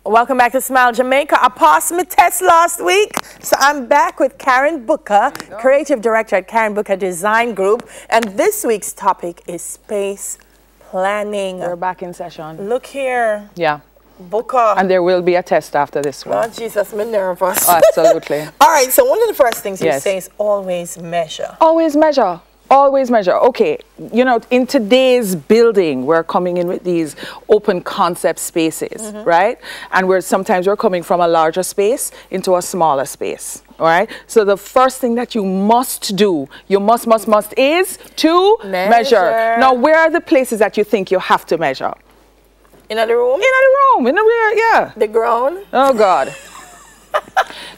Welcome back to Smile Jamaica. I passed my test last week, so I'm back with Karen Booker, Creative Director at Karen Booker Design Group, and this week's topic is space planning. We're back in session. Look here. Yeah. Booker. And there will be a test after this one. Oh, Jesus, I'm nervous. Absolutely. All right, so one of the first things you Yes. say is always measure. Always measure. Always measure. Okay, you know, in today's building, we're coming in with these open concept spaces, right? And sometimes we're coming from a larger space into a smaller space, all right? So the first thing that you must do, you must is to measure. Now, where are the places that you think you have to measure? In the room? In the room, in the rear, yeah. The ground? Oh, God.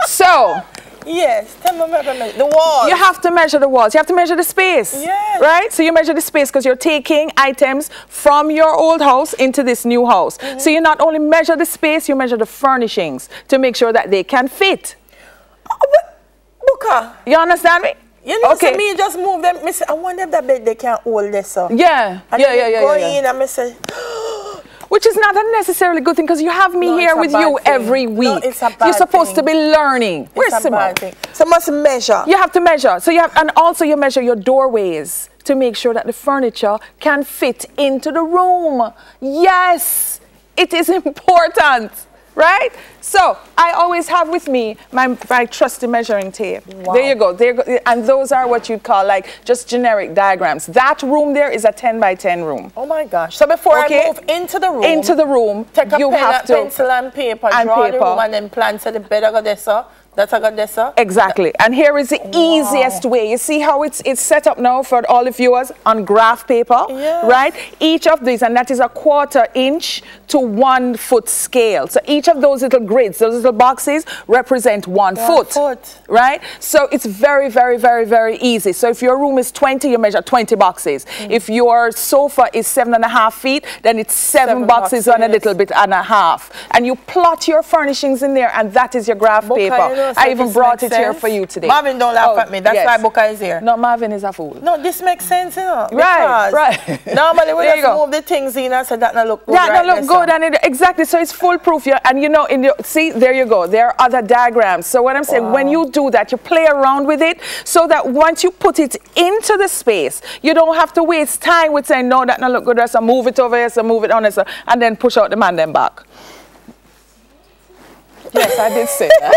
So... Yes, tell me about the walls. You have to measure the walls. You have to measure the space. Yes. Right? So you measure the space because you're taking items from your old house into this new house. So you not only measure the space, you measure the furnishings to make sure that they can fit. Oh, but, Booker. You understand me? You know, so me just move them. I say, I wonder if that bed they can hold this up. Yeah. And go in and I say, which is not a necessarily good thing because you have me here with you every week. No, it's a bad You're supposed thing. to be learning. Where's Simone? So must measure. You have to measure. So you have, and also you measure your doorways to make sure that the furniture can fit into the room. Yes, it is important, right? So I always have with me my trusty measuring tape. Wow. There you go. There you go. And those are what you'd call like just generic diagrams. That room there is a 10 by 10 room. Oh my gosh. So before I move into the room, take a pencil and paper, draw the room and then plan so the bed I got this up. That's a good desktop? Exactly. And here is the easiest way. You see how it's set up now for all the viewers on graph paper, right? Each of these, and that is a 1/4 inch to 1 foot scale. So each of those little grids, those little boxes represent 1 foot, right? So it's very, very, very, very easy. So if your room is 20, you measure 20 boxes. If your sofa is 7.5 feet, then it's 7 boxes and a little bit and a half. And you plot your furnishings in there, and that is your graph paper. I even brought it here for you today. Marvin don't laugh at me. That's why Booker is here. No, Marvin is a fool. No, this makes sense, you know. Right. Normally we just move the things in and say that not look good. That not look good, and exactly. So it's foolproof. And you know, see, there you go. There are other diagrams. So what I'm saying, when you do that, you play around with it, so that once you put it into the space, you don't have to waste time with saying no, that not look good. So move it over here, so move it on here, and then push out the man then back. Yes, I did say that.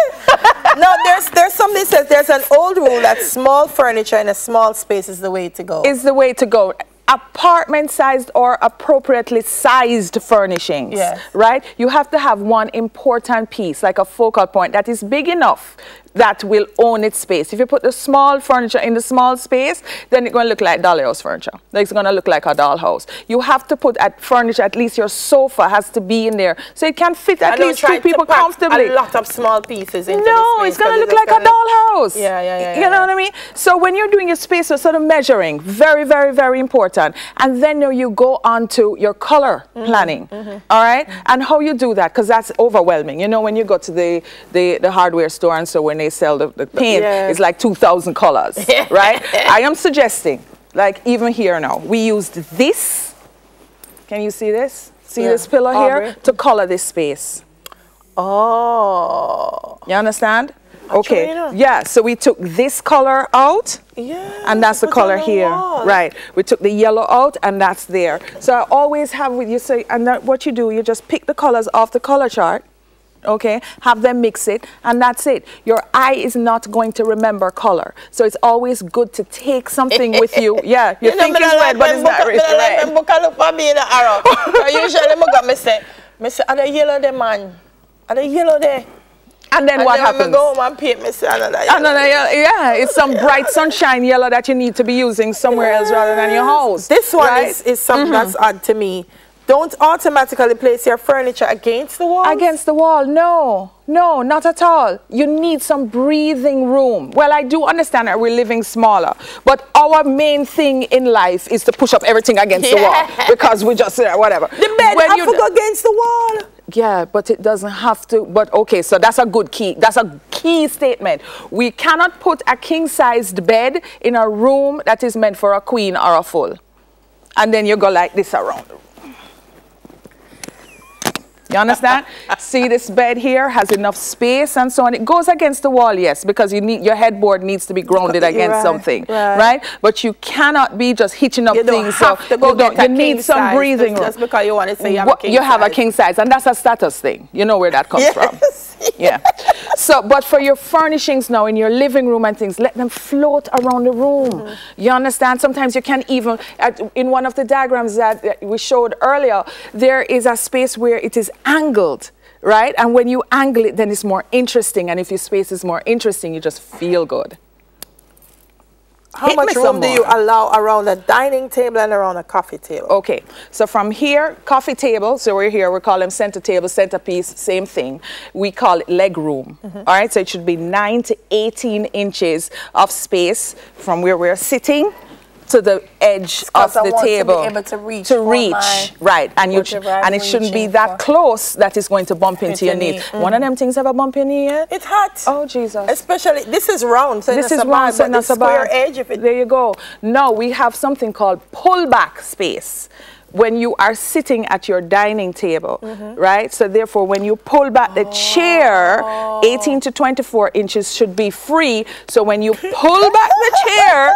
No, there's something that says there's an old rule that small furniture in a small space is the way to go. Is the way to go. Apartment-sized or appropriately sized furnishings, right? You have to have one important piece, like a focal point that is big enough that will own its space. If you put the small furniture in the small space, then it's going to look like dollhouse furniture. It's going to look like a dollhouse. You have to put furniture, at least your sofa has to be in there, so it can fit at least 2 people comfortably. A lot of small pieces into no, the space. It's going to look like a dollhouse. Yeah. You know what I mean? So when you're doing your space, you're sort of measuring, very, very, very important. And then you go on to your color planning, all right? And how you do that, because that's overwhelming. You know, when you go to the hardware store and so when they sell the paint, it's like 2,000 colors, right? I am suggesting, like even here now, we used this. Can you see this? See this pillow here? To color this space. Oh. You understand? Okay. Yeah, so we took this color out. And that's the color here. Right. We took the yellow out and that's there. So I always have with you say, and what you do, you just pick the colors off the color chart. Okay, have them mix it, and that's it. Your eye is not going to remember color, so it's always good to take something with you. Yeah, you think it's red, but it's not red. I look for me in the arrow. Usually, I say, are the yellow there, man? Are the yellow there? And then what happens? I go home and paint myself another yellow. Yeah, it's some bright sunshine yellow that you need to be using somewhere else rather than your house. This one is something that's odd to me. Don't automatically place your furniture against the wall. Against the wall, no, not at all. You need some breathing room. Well, I do understand that we're living smaller, but our main thing in life is to push up everything against the wall because we just whatever. The bed have to go against the wall. Yeah, but it doesn't have to. But okay, so that's a good key. That's a key statement. We cannot put a king-sized bed in a room that is meant for a queen or a full. And then you go like this around the room. You understand? See, this bed here has enough space and so on. It goes against the wall, yes, because you need your headboard needs to be grounded against something, right? But you cannot be just hitching up things. So you need some breathing room. Just because you want to say you have a king size. You have a king size, and that's a status thing. You know where that comes from. Yeah. So, but for your furnishings now in your living room and things, let them float around the room. You understand? Sometimes you can even, in one of the diagrams that we showed earlier, there is a space where it is angled, right? And when you angle it, then it's more interesting. And if your space is more interesting, you just feel good. How much room do you allow around a dining table and around a coffee table? Okay, so from here, coffee table, so we're here, we call them center table, centerpiece, same thing. We call it leg room, all right? So it should be 9 to 18 inches of space from where we're sitting to the edge of the table to be able to reach right, and it shouldn't be that close that is going to bump into your knee. One of them things ever bump your knee yet? It's hot. Oh Jesus! Especially this is round, so this is round, so not square edge. If it there you go. No, we have something called pullback space. When you are sitting at your dining table, right? So therefore, when you pull back the chair, 18 to 24 inches should be free. So when you pull back the chair,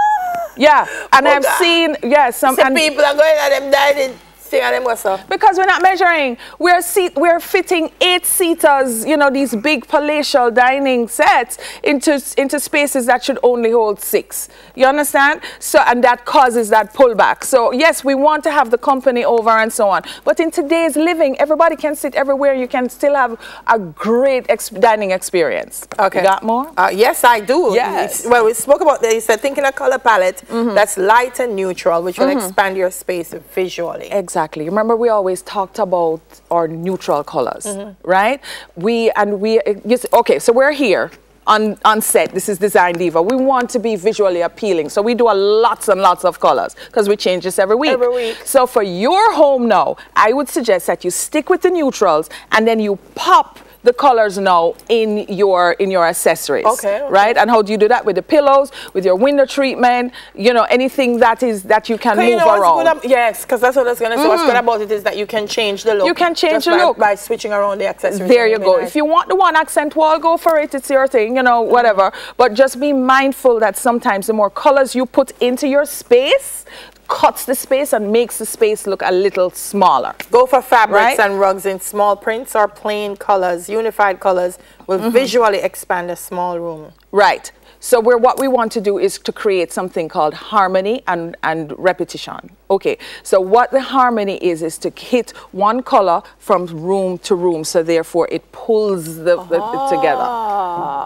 yeah, and I've seen, some people are going at them dining thing and them what's up. Because we're not measuring. We're fitting 8-seaters, you know, these big palatial dining sets into spaces that should only hold 6. You understand? So, and that causes that pullback. So yes, we want to have the company over and so on. But in today's living, everybody can sit everywhere. You can still have a great dining experience. Okay. You got more? Yes, I do. Yes. Well, we spoke about that. You said thinking a color palette that's light and neutral, which will expand your space visually. Exactly. Remember, we always talked about our neutral colors, right? Okay, so we're here on set. This is Design Diva. We want to be visually appealing, so we do lots and lots of colors because we change this every week. So for your home now, I would suggest that you stick with the neutrals and then you pop the colors now in your accessories, right? And how do you do that? With the pillows, with your window treatment, you know, anything that you can move around. Yes, because that's what I was going to say. What's good about it is that you can change the look. You can change the look by switching around the accessories. There you go. If you want the one accent wall, go for it. It's your thing, you know, whatever. But just be mindful that sometimes the more colors you put into your space cuts the space and makes the space look a little smaller. Go for fabrics and rugs in small prints or plain colors. Unified colors will visually expand a small room. Right. So what we want to do is to create something called harmony and repetition. Okay, so what the harmony is to hit one color from room to room, so therefore it pulls it together,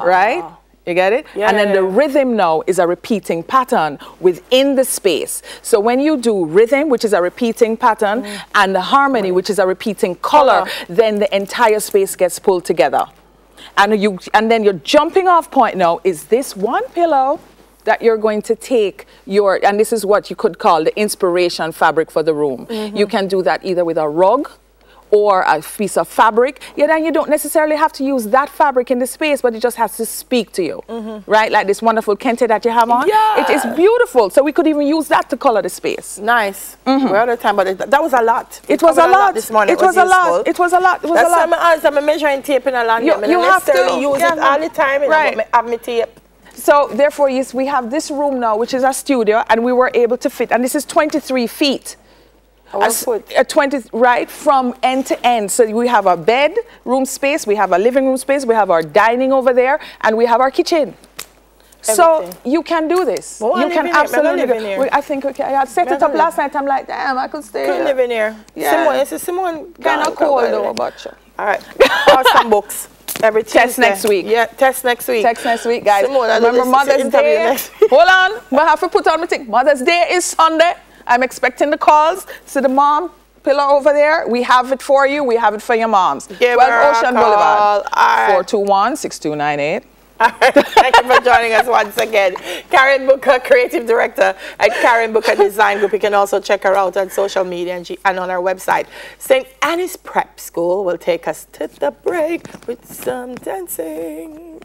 right? You get it? Yeah, and then the rhythm now is a repeating pattern within the space. So when you do rhythm, which is a repeating pattern, and the harmony, which is a repeating color, then the entire space gets pulled together. And then your jumping off point now is this one pillow that you're going to take and this is what you could call the inspiration fabric for the room. You can do that either with a rug or a piece of fabric. Then you don't necessarily have to use that fabric in the space, but it just has to speak to you, right? Like this wonderful kente that you have on. It is beautiful. So we could even use that to color the space. Nice. We're out of time, but that was a lot. It was a lot this morning. It was a lot. It was a lot. It was a lot. That's why I'm measuring tape in a land. You have to use it all the time. Right. I have my tape. So therefore, yes, we have this room now, which is our studio, and we were able to fit, and this is 23 feet. 20, right, from end to end. So we have our bedroom space, we have a living room space, we have our dining over there, and we have our kitchen. So you can do this. Well, you can absolutely do it. I think I had set it up last night. I'm like, damn, I could stay. Couldn't live in here. Yeah. Simone kind of cold though, but all right. Awesome books. Every test next week. Yeah, test next week. Text next week, guys. Simone, remember Mother's Day? Hold on, we have to put on the thing. Mother's Day is Sunday. I'm expecting the calls. So the mom pillow over there, we have it for you. We have it for your moms. 12 Ocean Boulevard, 421-6298. All right. Thank you for joining us once again. Karen Booker, Creative Director at Karen Booker Design Group. You can also check her out on social media and on our website. St. Annie's Prep School will take us to the break with some dancing.